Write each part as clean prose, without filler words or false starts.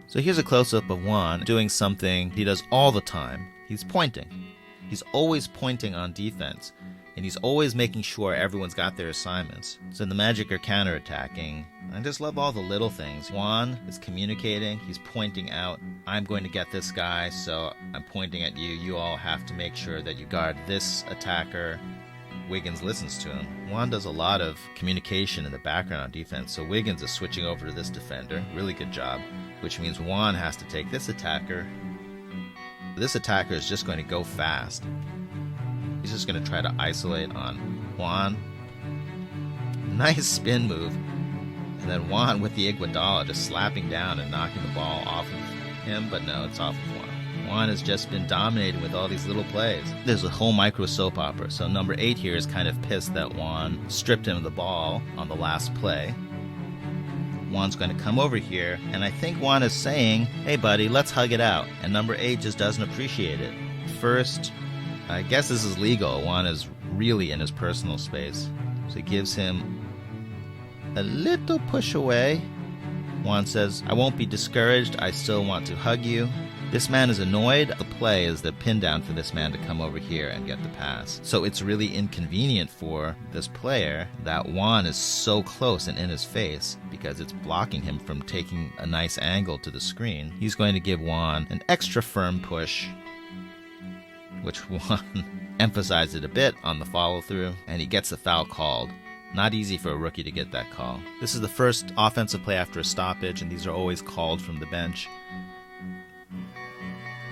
So here's a close-up of Juan doing something he does all the time. He's pointing. He's always pointing on defense, and he's always making sure everyone's got their assignments. So the Magic are counterattacking. I just love all the little things. Juan is communicating. He's pointing out, I'm going to get this guy, so I'm pointing at you. You all have to make sure that you guard this attacker. Wiggins listens to him. Juan does a lot of communication in the background on defense, so Wiggins is switching over to this defender. Really good job. Which means Juan has to take this attacker. This attacker is just going to go fast. He's just going to try to isolate on Juan. Nice spin move. And then Juan with the Iguodala just slapping down and knocking the ball off of him, but no, it's off of Juan. Juan has just been dominating with all these little plays. There's a whole micro soap opera. So number 8 here is kind of pissed that Juan stripped him of the ball on the last play. Juan's going to come over here, and I think Juan is saying, hey buddy, let's hug it out. And number 8 just doesn't appreciate it. First, I guess this is legal. Juan is really in his personal space. So he gives him a little push away. Juan says, I won't be discouraged. I still want to hug you. This man is annoyed. The play is the pin down for this man to come over here and get the pass. So it's really inconvenient for this player that Juan is so close and in his face because it's blocking him from taking a nice angle to the screen. He's going to give Juan an extra firm push, which Juan emphasized it a bit on the follow through, and he gets the foul called. Not easy for a rookie to get that call. This is the first offensive play after a stoppage, and these are always called from the bench.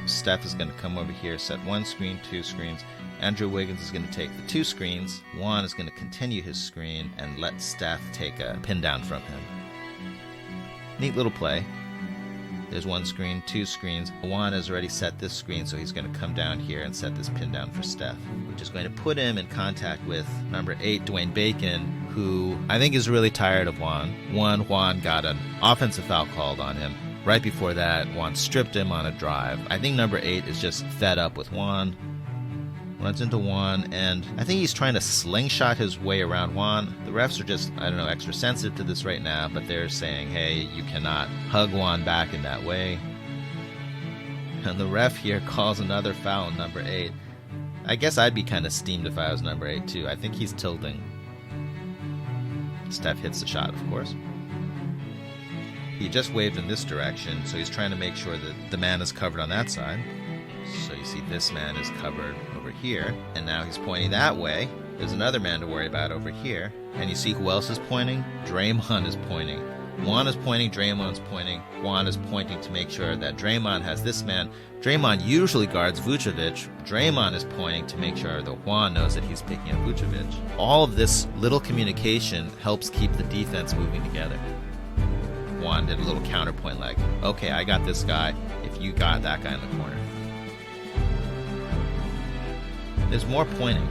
Steph is going to come over here, set 1 screen, 2 screens. Andrew Wiggins is going to take the 2 screens. Juan is going to continue his screen and let Steph take a pin down from him. Neat little play. There's 1 screen, 2 screens. Juan has already set this screen, so he's going to come down here and set this pin down for Steph, which is going to put him in contact with number 8, Dwayne Bacon, who I think is really tired of Juan. Juan got an offensive foul called on him. Right before that, Juan stripped him on a drive. I think number 8 is just fed up with Juan. Runs into Juan, and I think he's trying to slingshot his way around Juan. The refs are just, I don't know, extra sensitive to this right now, but they're saying, hey, you cannot hug Juan back in that way. And the ref here calls another foul on number 8. I guess I'd be kind of steamed if I was number 8 too. I think he's tilting. Steph hits the shot, of course. He just waved in this direction, so he's trying to make sure that the man is covered on that side. So you see this man is covered over here, and now he's pointing that way. There's another man to worry about over here. And you see who else is pointing? Draymond is pointing. Juan is pointing, Draymond's pointing. Juan is pointing to make sure that Draymond has this man. Draymond usually guards Vucevic. Draymond is pointing to make sure that Juan knows that he's picking up Vucevic. All of this little communication helps keep the defense moving together. Juan did a little counterpoint like, okay, I got this guy if you got that guy in the corner. There's more pointing.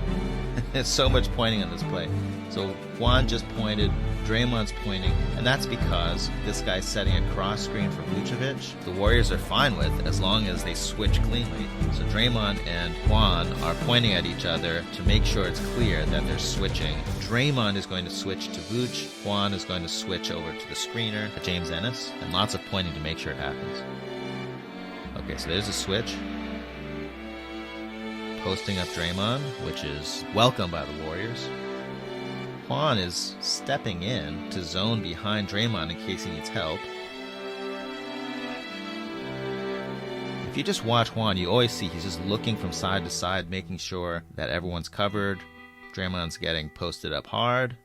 There's so much pointing on this play. So Juan just pointed, Draymond's pointing, and that's because this guy's setting a cross screen for Vucevic. The Warriors are fine with as long as they switch cleanly. So Draymond and Juan are pointing at each other to make sure it's clear that they're switching. Draymond is going to switch to Vuce. Juan is going to switch over to the screener, James Ennis, and lots of pointing to make sure it happens. Okay, so there's a switch. Posting up Draymond, which is welcome by the Warriors. Juan is stepping in to zone behind Draymond in case he needs help. If you just watch Juan, you always see he's just looking from side to side, making sure that everyone's covered. Draymond's getting posted up hard.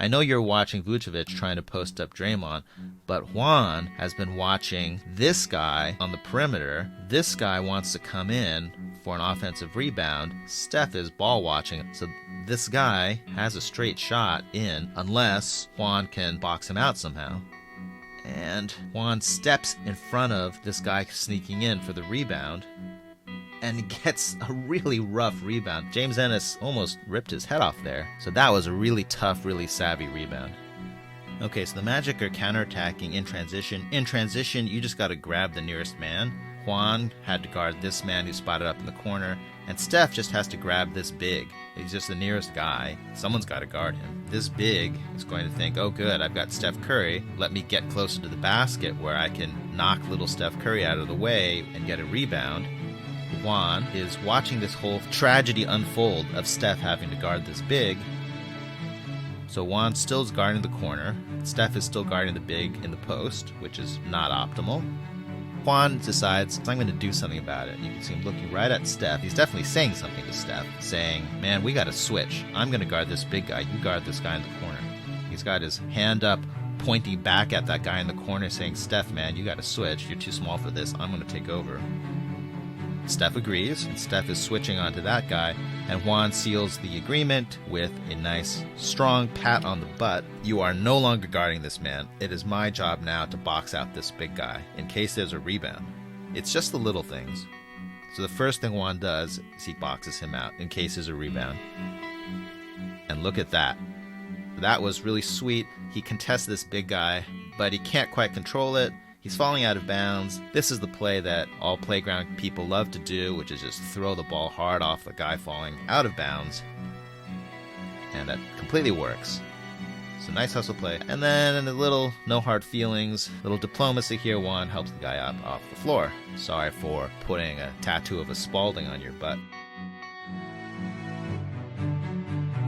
I know you're watching Vucevic trying to post up Draymond, but Juan has been watching this guy on the perimeter. This guy wants to come in for an offensive rebound. Steph is ball watching, so this guy has a straight shot in unless Juan can box him out somehow. And Juan steps in front of this guy sneaking in for the rebound and gets a really rough rebound. James Ennis almost ripped his head off there. So that was a really tough, really savvy rebound. Okay, so the Magic are counterattacking in transition. In transition, you just got to grab the nearest man. Juan had to guard this man who spotted up in the corner, and Steph just has to grab this big. He's just the nearest guy. Someone's got to guard him. This big is going to think, oh good, I've got Steph Curry. Let me get closer to the basket where I can knock little Steph Curry out of the way and get a rebound. Juan is watching this whole tragedy unfold of Steph having to guard this big. So Juan still is guarding the corner. Steph is still guarding the big in the post, which is not optimal. Juan decides, I'm going to do something about it. You can see him looking right at Steph. He's definitely saying something to Steph, saying, man, we got to switch. I'm going to guard this big guy. You guard this guy in the corner. He's got his hand up, pointing back at that guy in the corner, saying, Steph, man, you got to switch. You're too small for this. I'm going to take over. Steph agrees, and Steph is switching onto that guy, and Juan seals the agreement with a nice, strong pat on the butt. You are no longer guarding this man. It is my job now to box out this big guy in case there's a rebound. It's just the little things. So the first thing Juan does is he boxes him out in case there's a rebound. And look at that. That was really sweet. He contests this big guy, but he can't quite control it. He's falling out of bounds. This is the play that all playground people love to do, which is just throw the ball hard off the guy falling out of bounds. And that completely works. So nice hustle play. And then a little no hard feelings, little diplomacy here. Juan helps the guy up off the floor. Sorry for putting a tattoo of a Spalding on your butt.